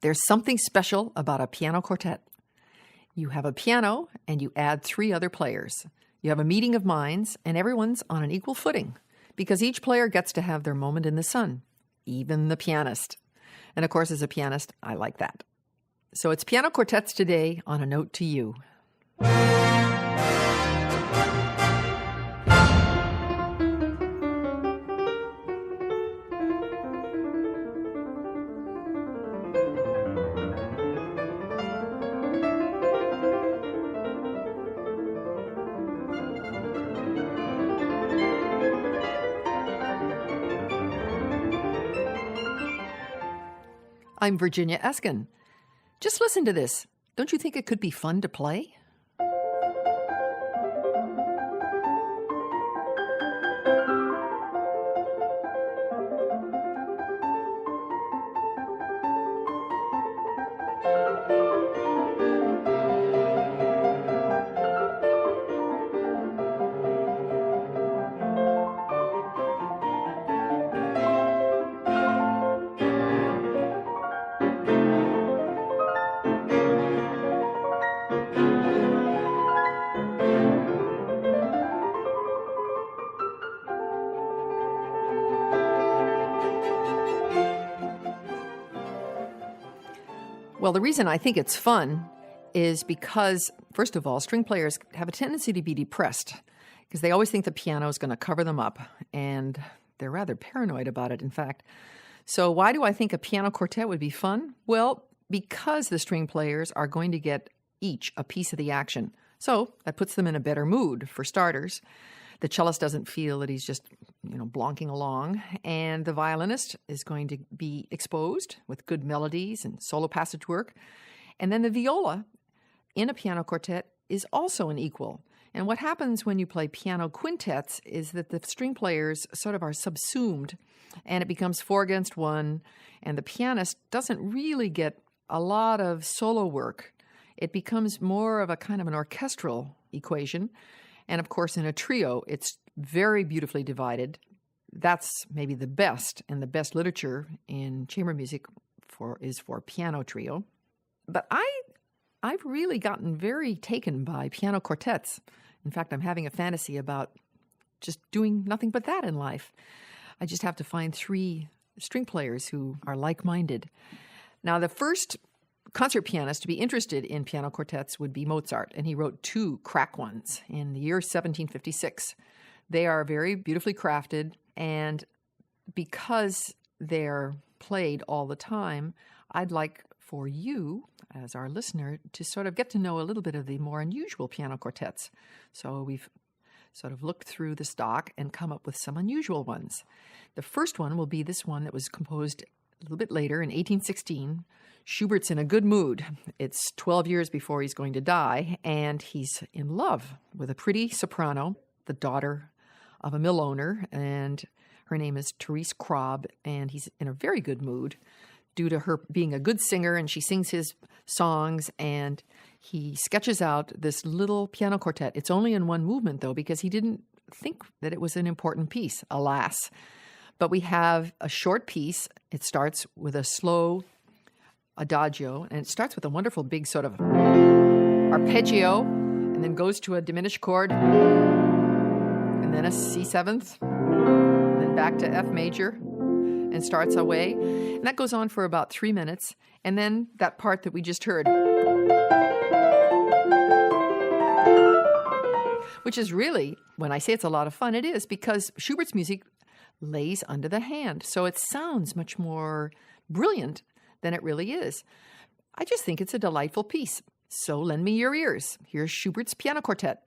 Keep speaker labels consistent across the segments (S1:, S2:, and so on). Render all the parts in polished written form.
S1: There's something special about a piano quartet. You have a piano and you add 3 other players. You have a meeting of minds and everyone's on an equal footing because each player gets to have their moment in the sun, even the pianist. And of course, as a pianist, I like that. So it's Piano Quartets today on A Note to You. I'm Virginia Eskin. Just listen to this. Don't you think it could be fun to play? Well, the reason I think it's fun is because, first of all, string players have a tendency to be depressed because they always think the piano is going to cover them up, and they're rather paranoid about it, in fact. So why do I think a piano quartet would be fun? Well, because the string players are going to get each a piece of the action. So that puts them in a better mood, for starters. The cellist doesn't feel that he's just, blonking along, and the violinist is going to be exposed with good melodies and solo passage work. And then the viola in a piano quartet is also an equal. And what happens when you play piano quintets is that the string players sort of are subsumed, and it becomes 4 against 1, and the pianist doesn't really get a lot of solo work. It becomes more of a kind of an orchestral equation. And of course, in a trio, it's very beautifully divided. That's maybe the best, and the best literature in chamber music is for piano trio. But I've really gotten very taken by piano quartets. In fact, I'm having a fantasy about just doing nothing but that in life. I just have to find 3 string players who are like-minded. Now, the first concert pianist to be interested in piano quartets would be Mozart, and he wrote 2 crack ones in the year 1756. They are very beautifully crafted, and because they're played all the time, I'd like for you, as our listener, to sort of get to know a little bit of the more unusual piano quartets. So we've sort of looked through the stock and come up with some unusual ones. The first one will be this one that was composed a little bit later in 1816. Schubert's in a good mood. It's 12 years before he's going to die, and he's in love with a pretty soprano, the daughter of a mill owner, and her name is Therese Krob, and he's in a very good mood due to her being a good singer, and she sings his songs, and he sketches out this little piano quartet. It's only in 1 movement, though, because he didn't think that it was an important piece, alas. But we have a short piece. It starts with a slow Adagio, and it starts with a wonderful big sort of arpeggio, and then goes to a diminished chord, and then a C7th, and then back to F major, and starts away. And that goes on for about 3 minutes, and then that part that we just heard, which is really, when I say it's a lot of fun, it is, because Schubert's music lays under the hand, so it sounds much more brilliant than it really is. I just think it's a delightful piece. So lend me your ears. Here's Schubert's Piano Quartet.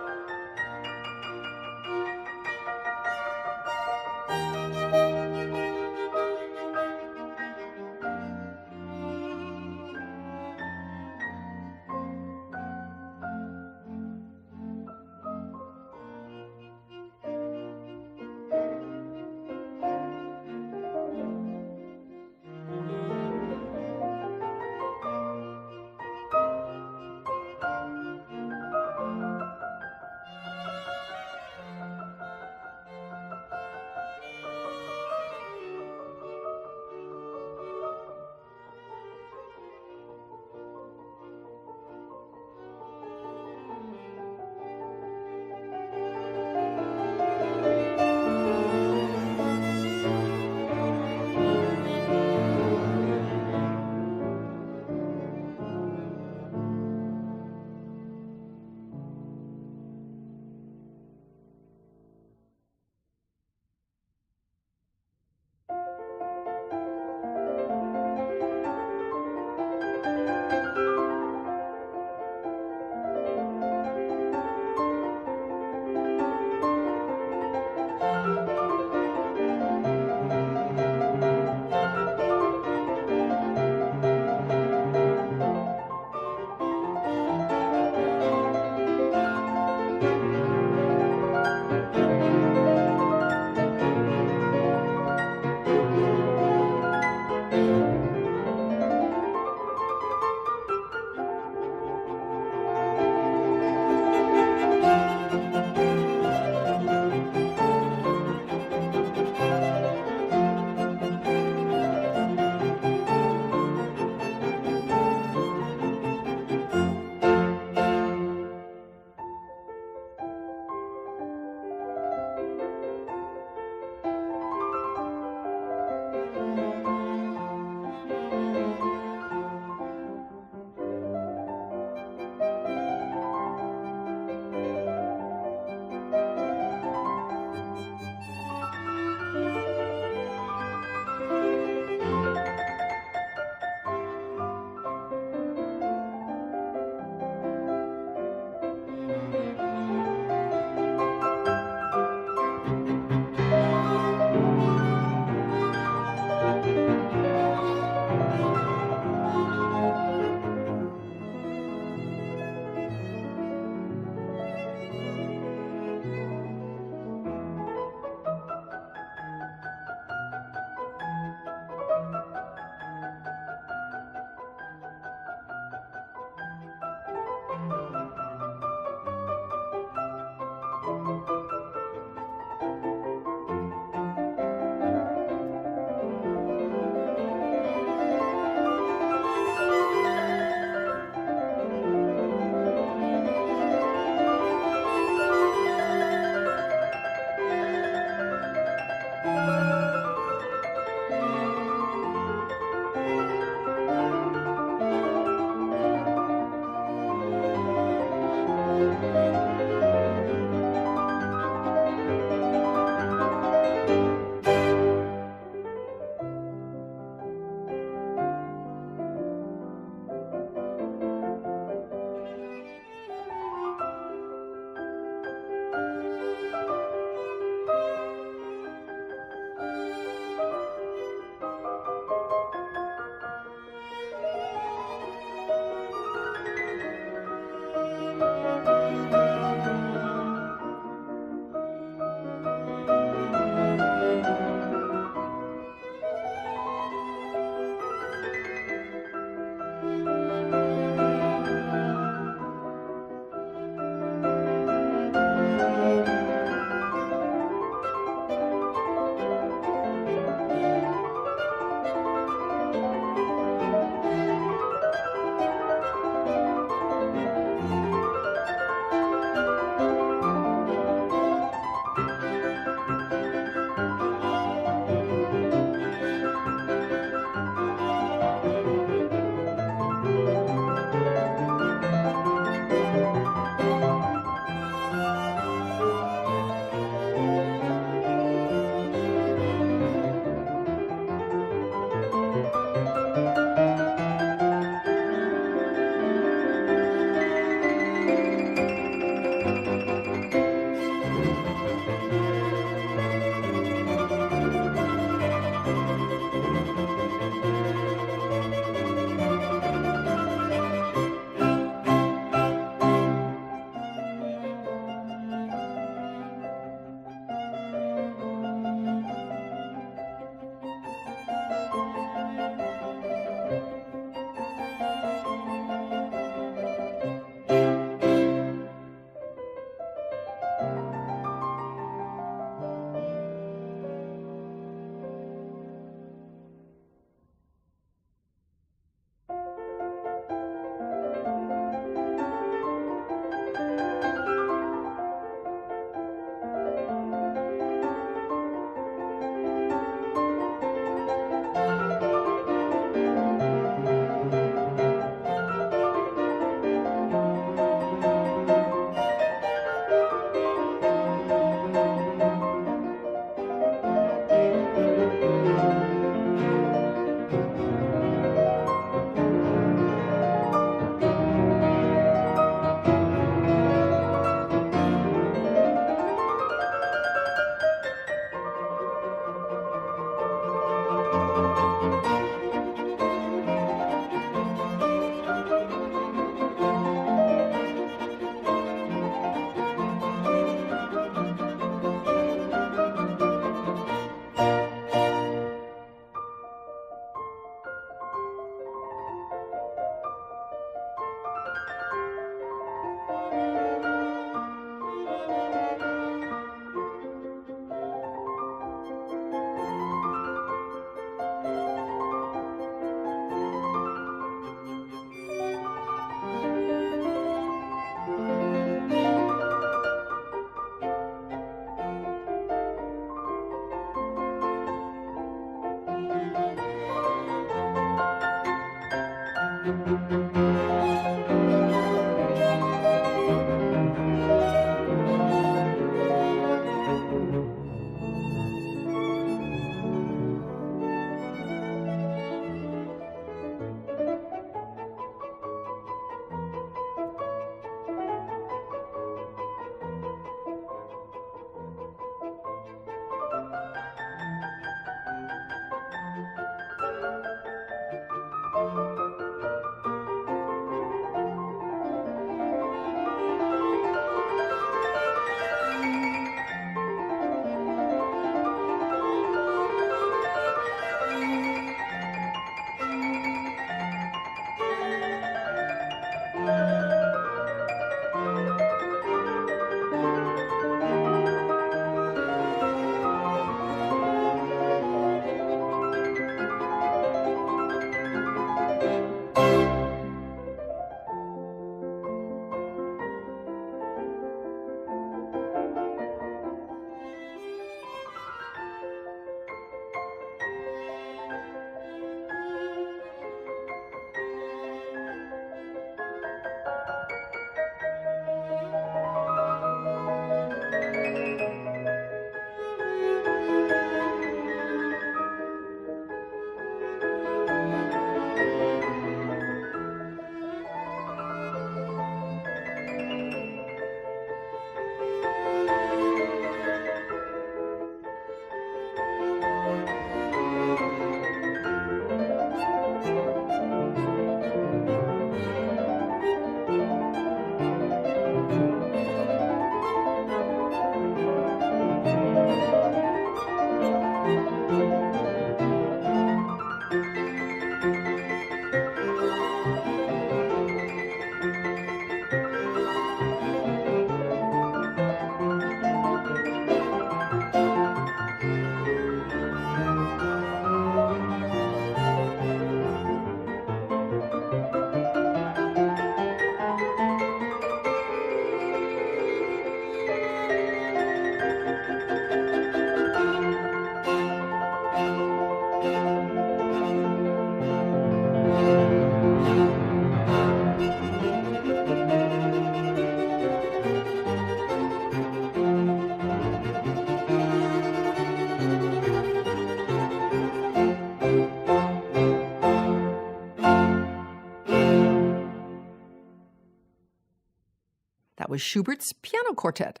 S1: That was Schubert's Piano Quartet.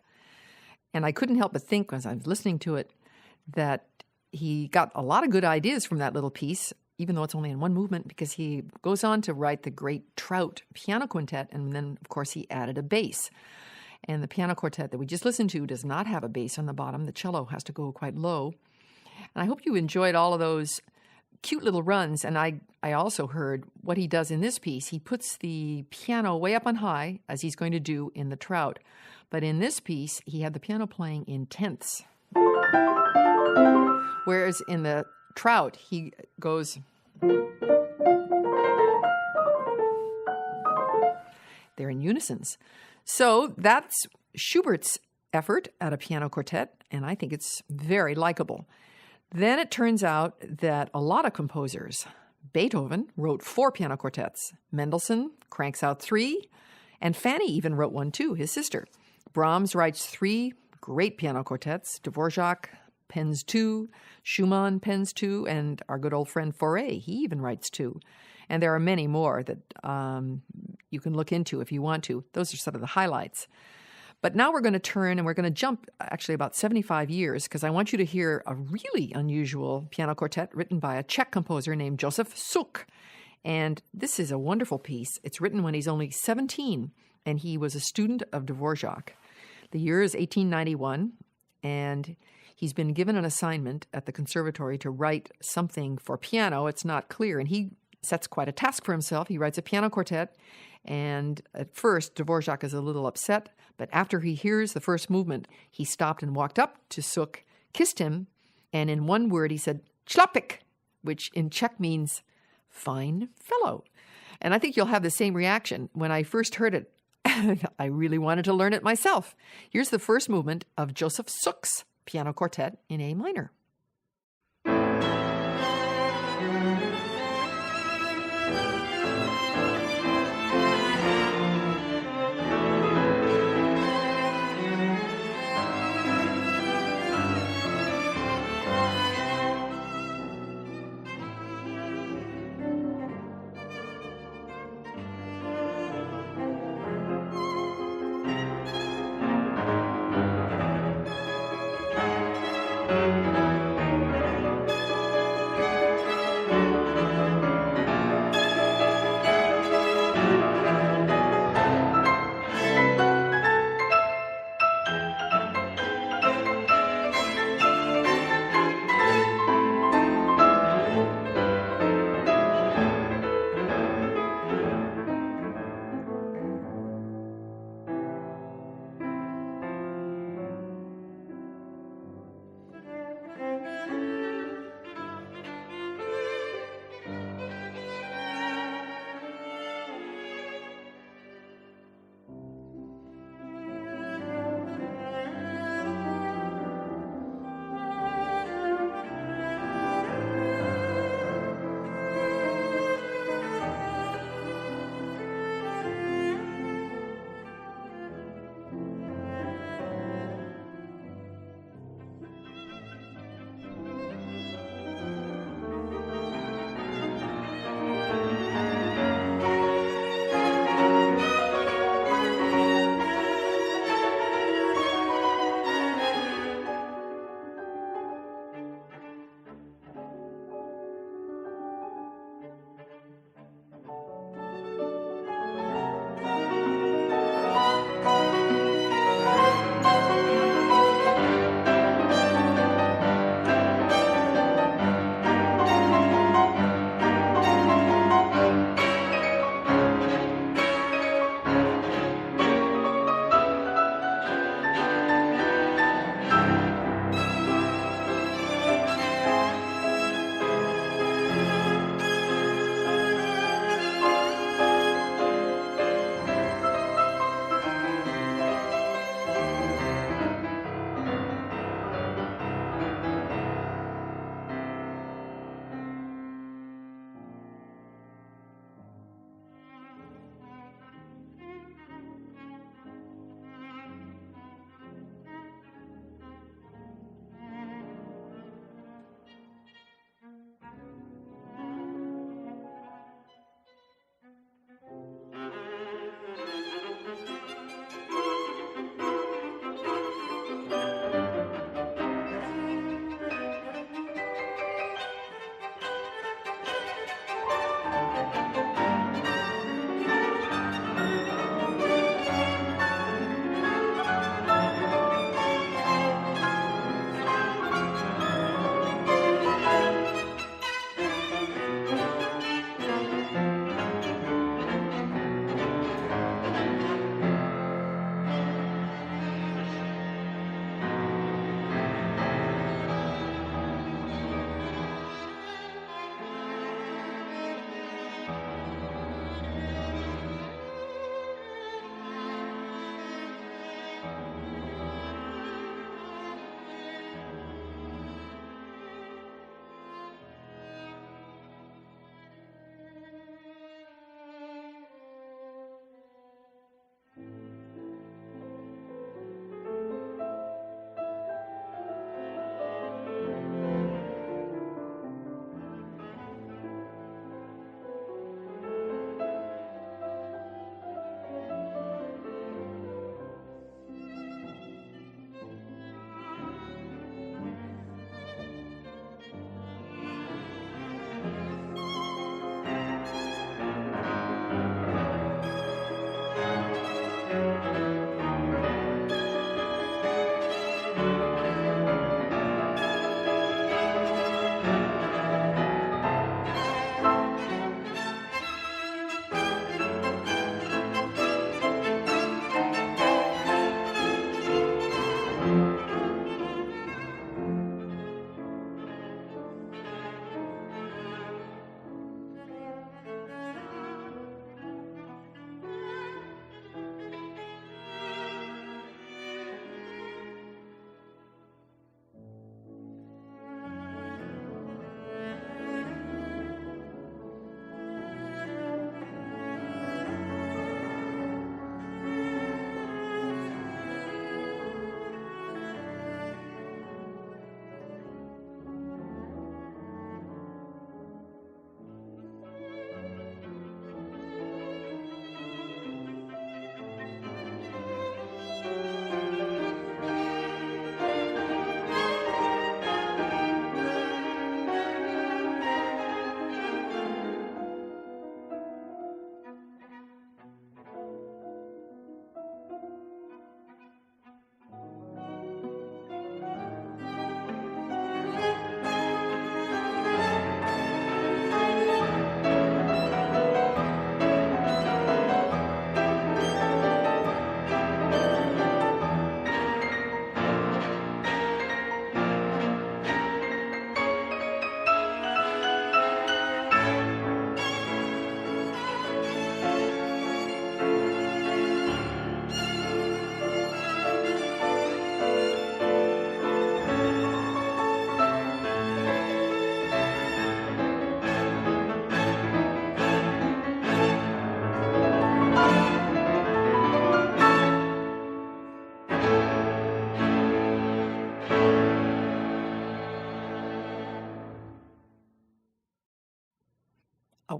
S1: And I couldn't help but think as I was listening to it that he got a lot of good ideas from that little piece, even though it's only in one movement, because he goes on to write the great Trout Piano Quintet, and then, of course, he added a bass. And the piano quartet that we just listened to does not have a bass on the bottom. The cello has to go quite low. And I hope you enjoyed all of those cute little runs. And I also heard what he does in this piece. He puts the piano way up on high, as he's going to do in the Trout. But in this piece, he had the piano playing in tenths. Whereas in the Trout, he goes... They're in unisons. So that's Schubert's effort at a piano quartet, and I think it's very likable. Then it turns out that a lot of composers, Beethoven wrote 4 piano quartets, Mendelssohn cranks out 3, and Fanny even wrote one too, his sister. Brahms writes 3 great piano quartets, Dvorak pens 2, Schumann pens 2, and our good old friend Fauré, he even writes 2. And there are many more that you can look into if you want to. Those are some of the highlights. But now we're going to turn and we're going to jump actually about 75 years because I want you to hear a really unusual piano quartet written by a Czech composer named Josef Suk. And this is a wonderful piece. It's written when he's only 17 and he was a student of Dvorak. The year is 1891 and he's been given an assignment at the conservatory to write something for piano. It's not clear, and he sets quite a task for himself. He writes a piano quartet, and at first, Dvorak is a little upset, but after he hears the first movement, he stopped and walked up to Suk, kissed him, and in one word he said, "Chlapik," which in Czech means fine fellow. And I think you'll have the same reaction. When I first heard it, I really wanted to learn it myself. Here's the first movement of Josef Suk's piano quartet in A minor.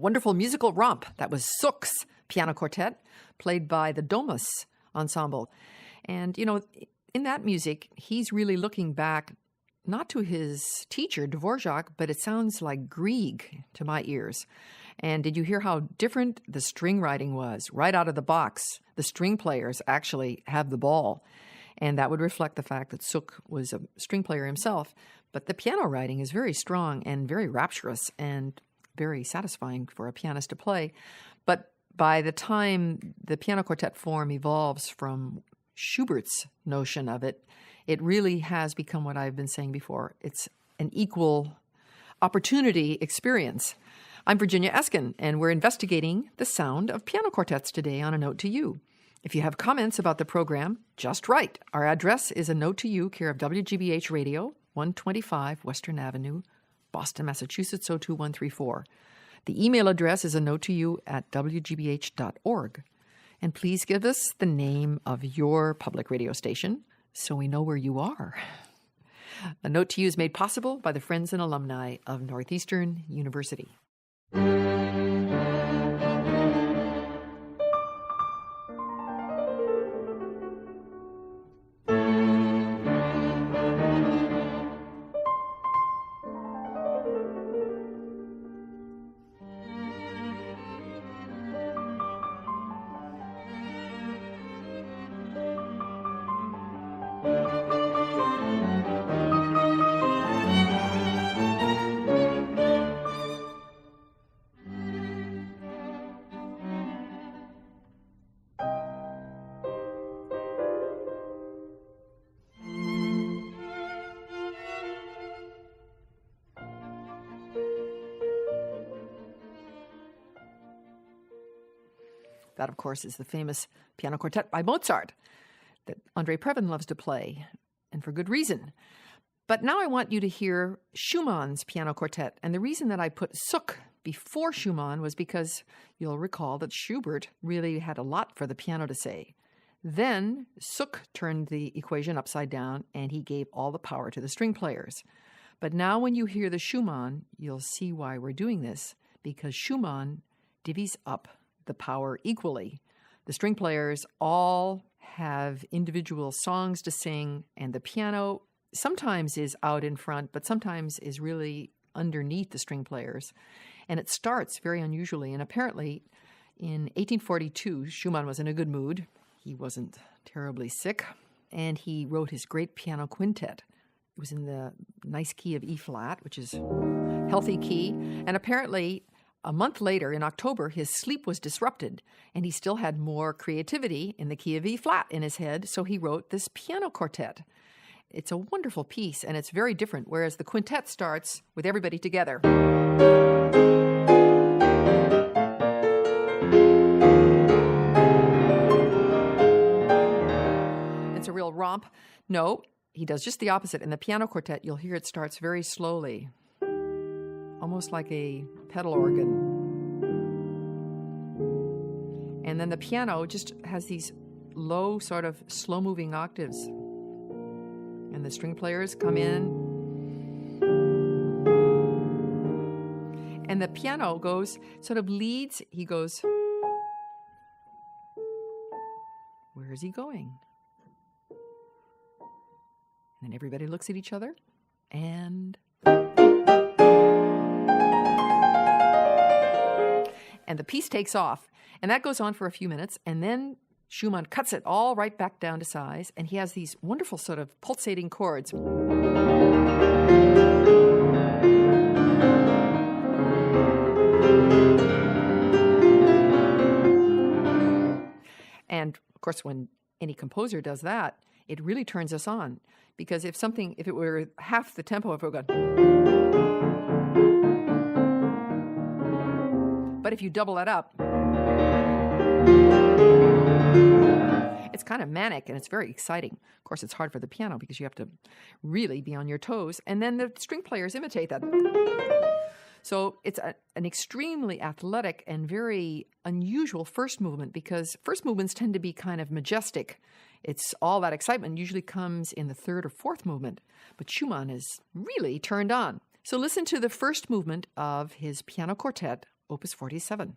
S1: wonderful musical romp. That was Suk's piano quartet, played by the Domus Ensemble. And, in that music, he's really looking back not to his teacher, Dvorak, but it sounds like Grieg to my ears. And did you hear how different the string writing was? Right out of the box, the string players actually have the ball. And that would reflect the fact that Suk was a string player himself. But the piano writing is very strong and very rapturous and very satisfying for a pianist to play. But by the time the piano quartet form evolves from Schubert's notion of it, it really has become what I've been saying before. It's an equal opportunity experience. I'm Virginia Eskin, and we're investigating the sound of piano quartets today on A Note to You. If you have comments about the program, just write. Our address is A Note to You, care of WGBH Radio, 125 Western Avenue, Boston, Massachusetts, 02134. The email address is anotetoyou@wgbh.org. And please give us the name of your public radio station so we know where you are. A Note to You is made possible by the friends and alumni of Northeastern University. That, of course, is the famous piano quartet by Mozart that Andre Previn loves to play, and for good reason. But now I want you to hear Schumann's piano quartet. And the reason that I put Suk before Schumann was because you'll recall that Schubert really had a lot for the piano to say. Then Suk turned the equation upside down, and he gave all the power to the string players. But now when you hear the Schumann, you'll see why we're doing this, because Schumann divvies up the power equally. The string players all have individual songs to sing, and the piano sometimes is out in front, but sometimes is really underneath the string players. And it starts very unusually. And apparently, in 1842, Schumann was in a good mood. He wasn't terribly sick, and he wrote his great piano quintet. It was in the nice key of E flat, which is healthy key. And apparently, a month later, in October, his sleep was disrupted, and he still had more creativity in the key of E flat in his head, so he wrote this piano quartet. It's a wonderful piece, and it's very different, whereas the quintet starts with everybody together. It's a real romp. No, he does just the opposite. In the piano quartet, you'll hear it starts very slowly, almost like a pedal organ. And then the piano just has these low, sort of slow-moving octaves. And the string players come in. And the piano goes, sort of leads. He goes, where is he going? And then everybody looks at each other, and the piece takes off. And that goes on for a few minutes, and then Schumann cuts it all right back down to size, and he has these wonderful sort of pulsating chords. And, of course, when any composer does that, it really turns us on. Because if it were half the tempo, if it were going... But if you double that up, it's kind of manic and it's very exciting. Of course, it's hard for the piano because you have to really be on your toes. And then the string players imitate that. So it's an extremely athletic and very unusual first movement, because first movements tend to be kind of majestic. It's all that excitement usually comes in the third or fourth movement. But Schumann is really turned on. So listen to the first movement of his piano quartet Opus 47.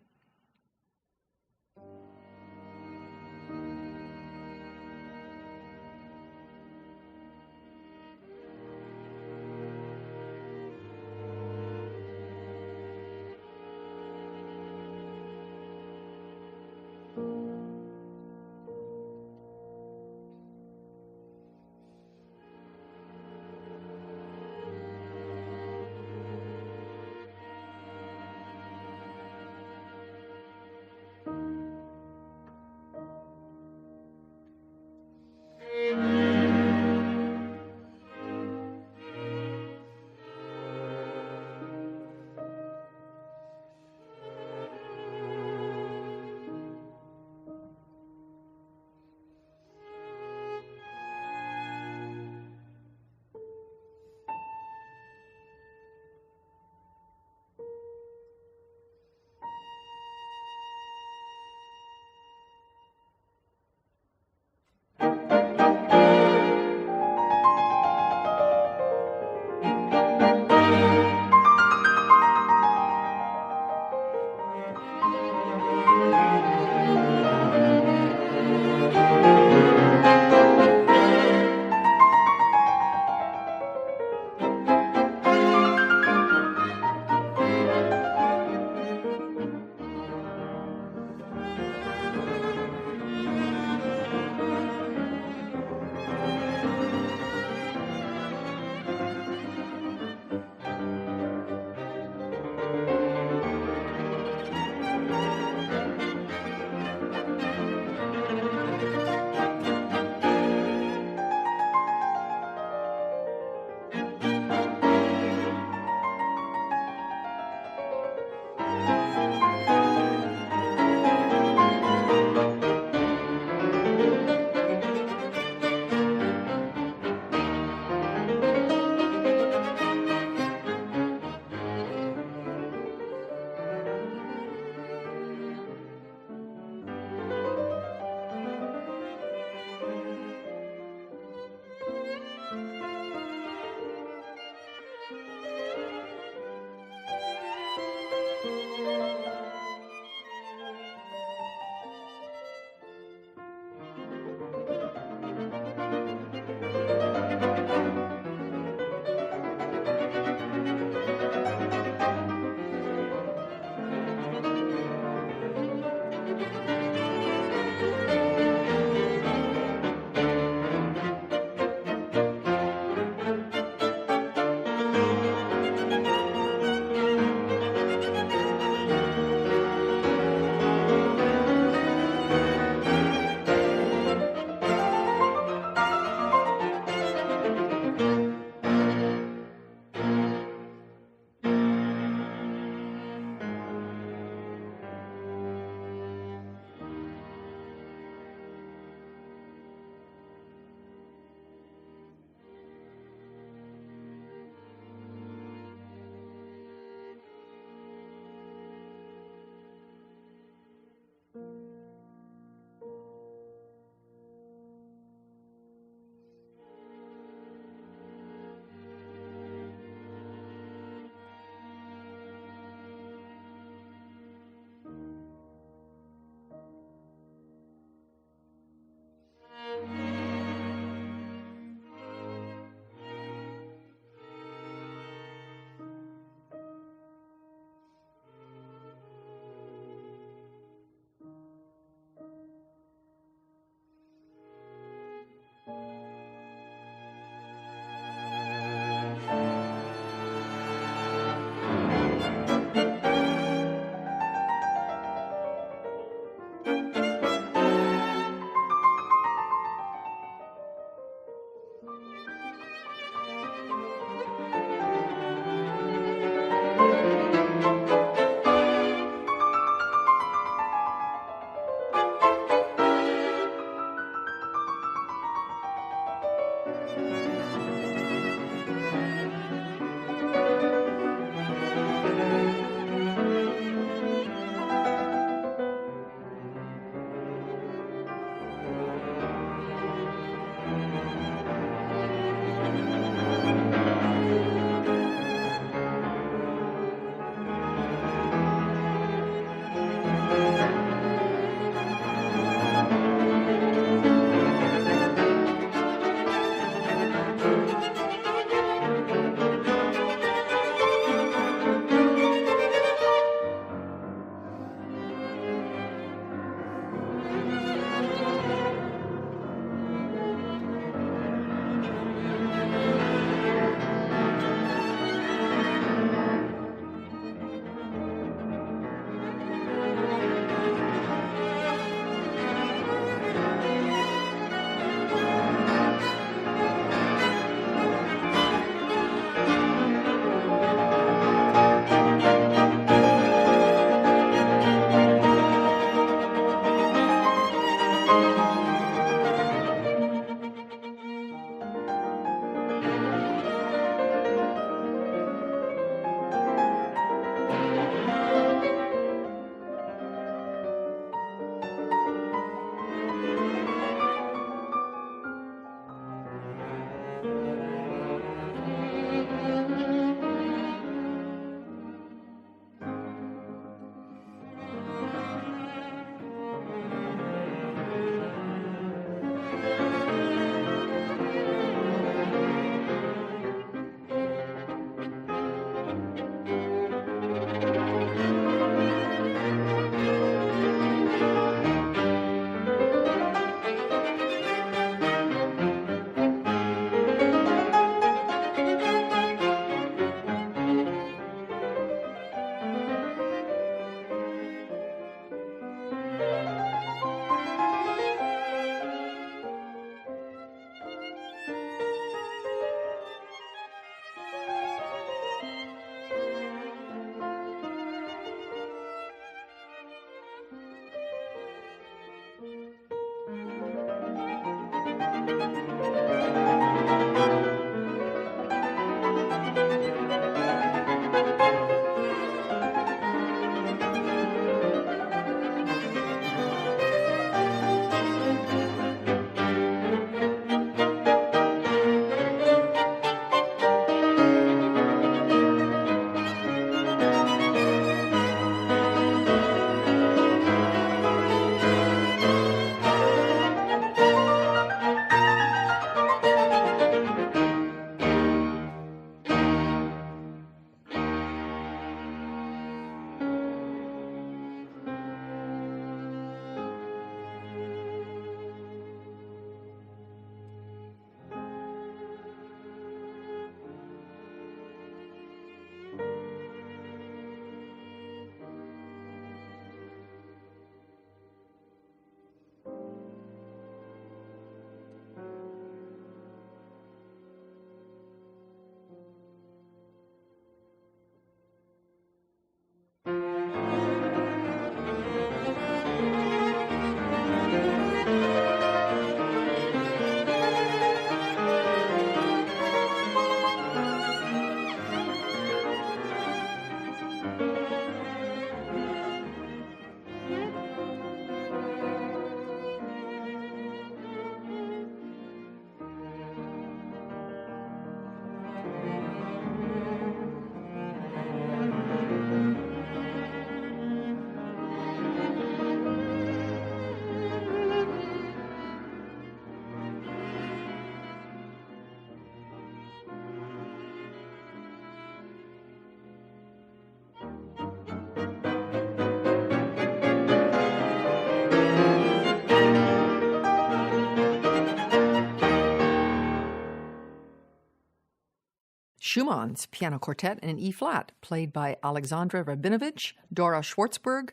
S1: Schumann's Piano Quartet in E-flat, played by Alexandra Rabinovich, Dora Schwartzberg,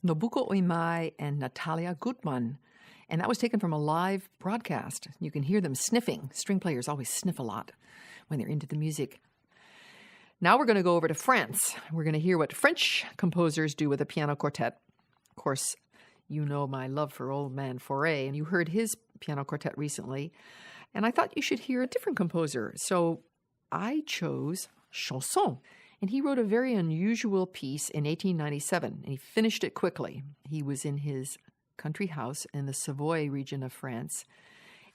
S1: Nobuko Oimai, and Natalia Gutmann. And that was taken from a live broadcast. You can hear them sniffing. String players always sniff a lot when they're into the music. Now we're going to go over to France. We're going to hear what French composers do with a piano quartet. Of course, you know my love for Old Man Fauré, and you heard his piano quartet recently. And I thought you should hear a different composer. So I chose Chausson. And he wrote a very unusual piece in 1897, and he finished it quickly. He was in his country house in the Savoy region of France.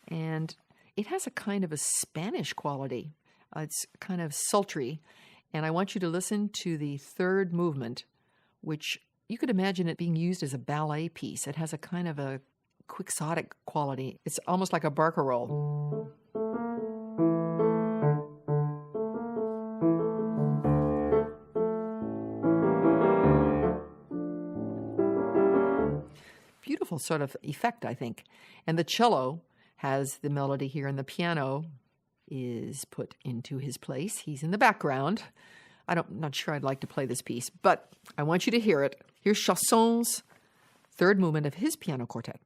S1: And it has a kind of a Spanish quality. It's kind of sultry. And I want you to listen to the third movement, which you could imagine it being used as a ballet piece. It has a kind of a quixotic quality. It's almost like a barcarolle. Beautiful sort of effect, I think. And the cello has the melody here, and the piano is put into his place. He's in the background. I'm not sure I'd like to play this piece, but I want you to hear it. Here's Chausson's third movement of his piano quartet.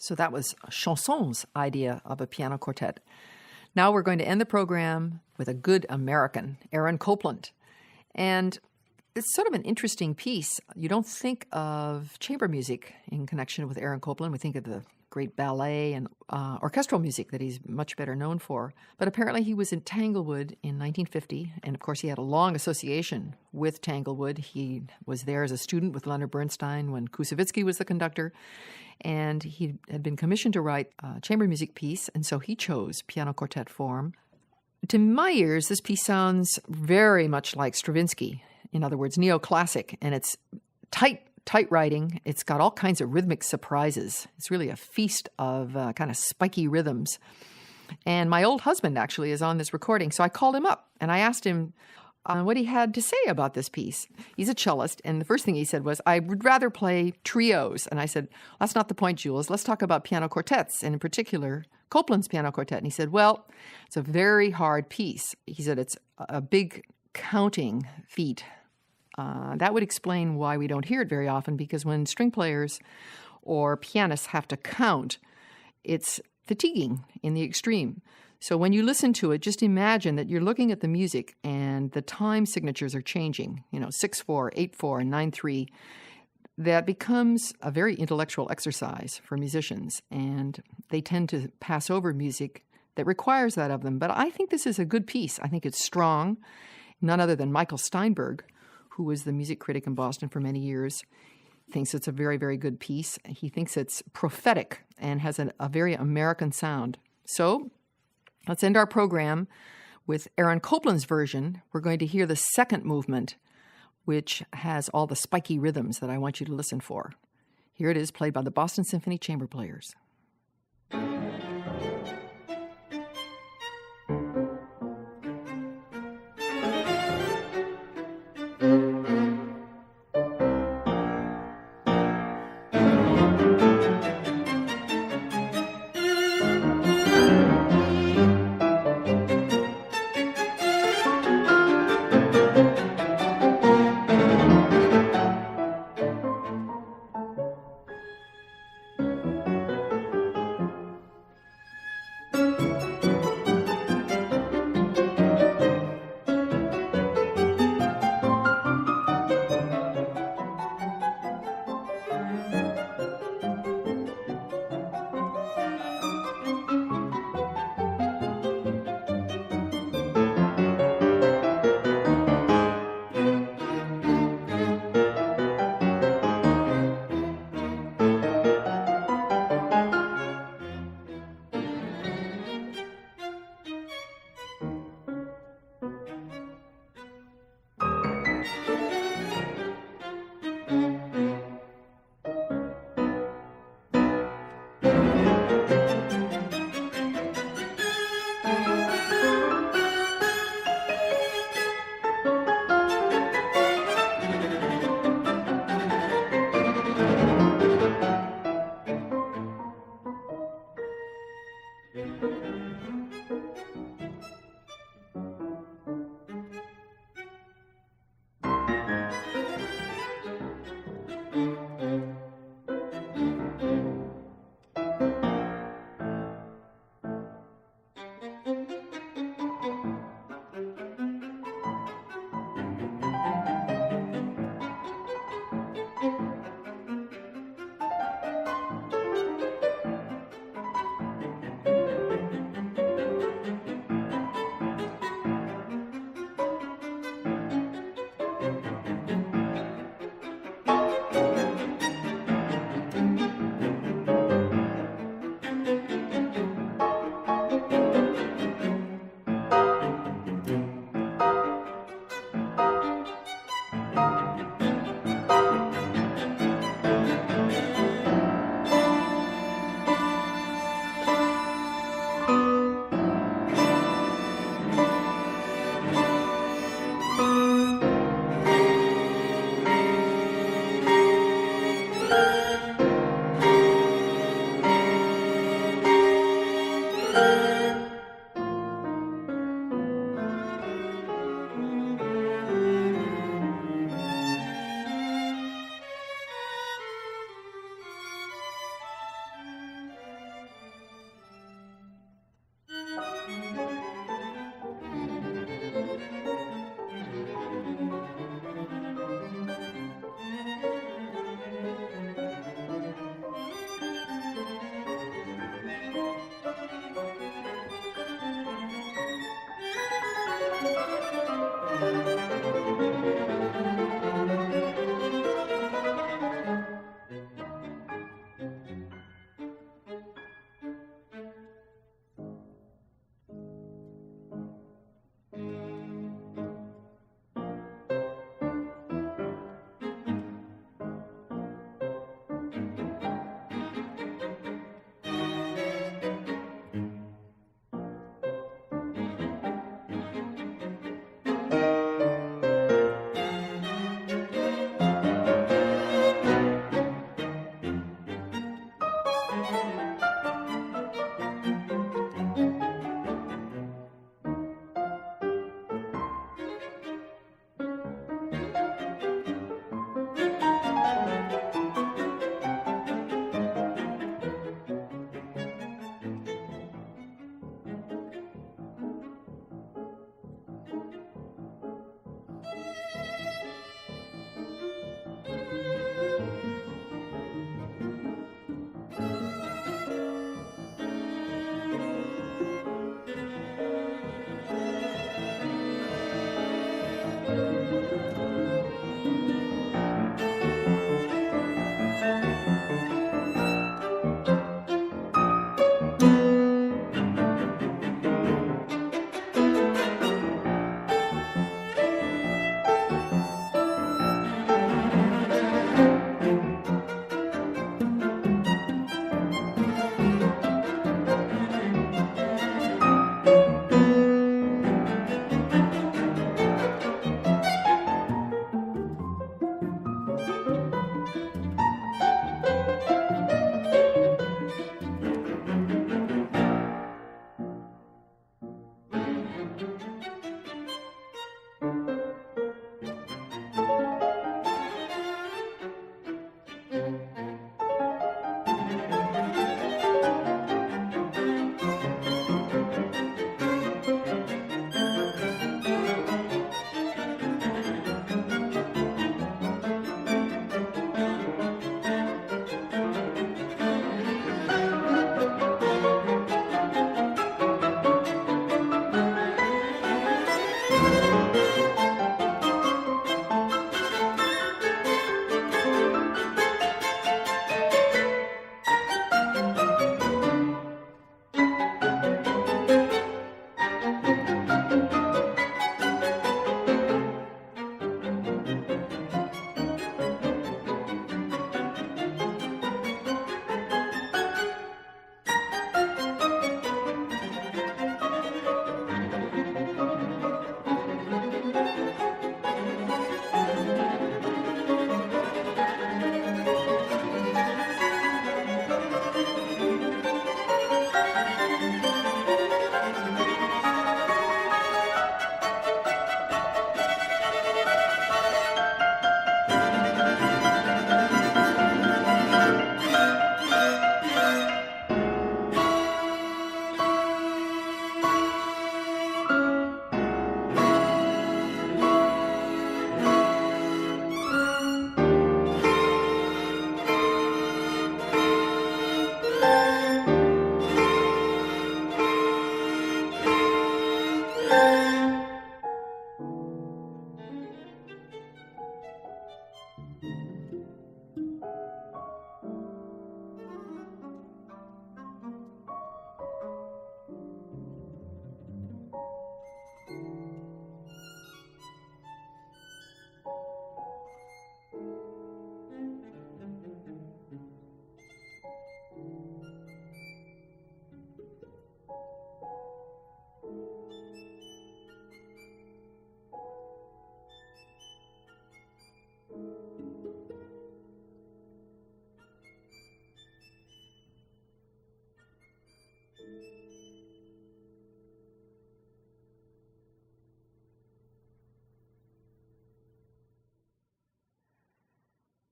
S1: So that was Chausson's idea of a piano quartet. Now we're going to end the program with a good American, Aaron Copland. And it's sort of an interesting piece. You don't think of chamber music in connection with Aaron Copland. We think of the great ballet and orchestral music that he's much better known for. But apparently he was in Tanglewood in 1950, and of course he had a long association with Tanglewood. He was there as a student with Leonard Bernstein when Koussevitzky was the conductor, and he had been commissioned to write a chamber music piece, and so he chose piano quartet form. To my ears, this piece sounds very much like Stravinsky, in other words, neoclassic, and it's tight writing. It's got all kinds of rhythmic surprises. It's really a feast of kind of spiky rhythms. And my old husband actually is on this recording, so I called him up and I asked him what he had to say about this piece. He's a cellist, and the first thing he said was, I would rather play trios. And I said, that's not the point, Jules. Let's talk about piano quartets, and in particular, Copland's piano quartet. And he said, well, it's a very hard piece. He said it's a big counting feat. That would explain why we don't hear it very often, because when string players or pianists have to count, it's fatiguing in the extreme. So when you listen to it, just imagine that you're looking at the music and the time signatures are changing, 6/4, 8/4, and 9/3. That becomes a very intellectual exercise for musicians, and they tend to pass over music that requires that of them. But I think this is a good piece. I think it's strong. None other than Michael Steinberg, who was the music critic in Boston for many years, thinks it's a very, very good piece. He thinks it's prophetic and has a very American sound. So let's end our program with Aaron Copland's version. We're going to hear the second movement, which has all the spiky rhythms that I want you to listen for. Here it is, played by the Boston Symphony Chamber Players.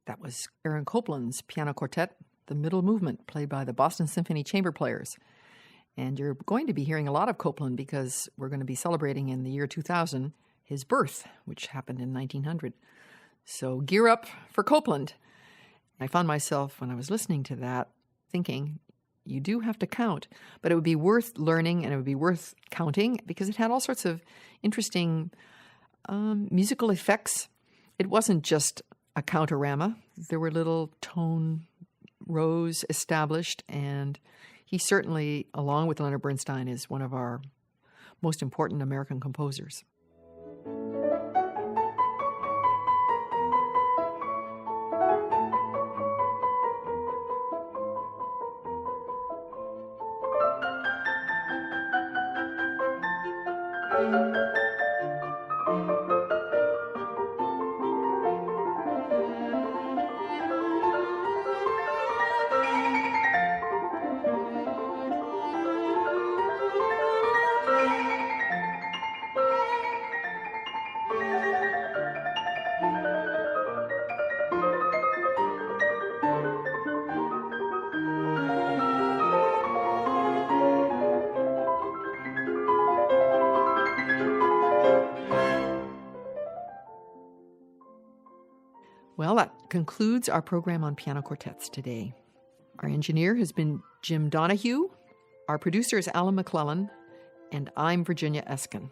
S1: That was Aaron Copland's piano quartet, The Middle Movement, played by the Boston Symphony Chamber Players. And you're going to be hearing a lot of Copland because we're going to be celebrating in the year 2000 his birth, which happened in 1900. So gear up for Copland. I found myself, when I was listening to that, thinking, you do have to count, but it would be worth learning and it would be worth counting because it had all sorts of interesting musical effects. It wasn't just a counterama. There were little tone rows established, and he certainly, along with Leonard Bernstein, is one of our most important American composers. Well, that concludes our program on piano quartets today. Our engineer has been Jim Donahue, our producer is Alan McClellan, and I'm Virginia Eskin.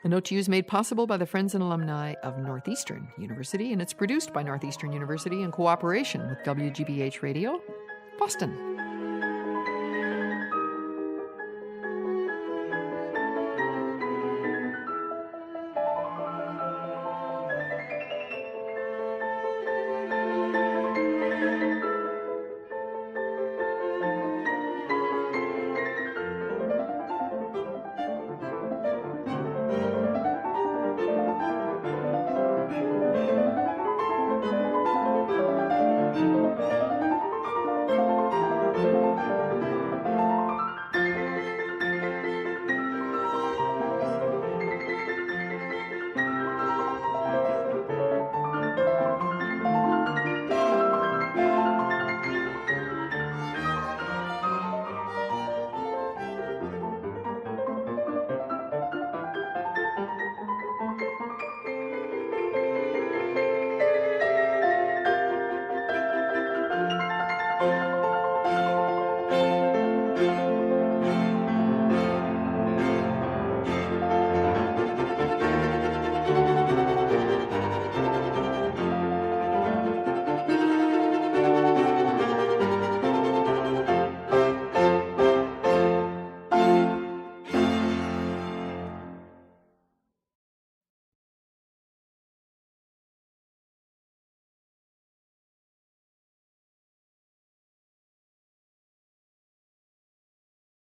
S1: A Note to You is made possible by the friends and alumni of Northeastern University, and it's produced by Northeastern University in cooperation with WGBH Radio, Boston.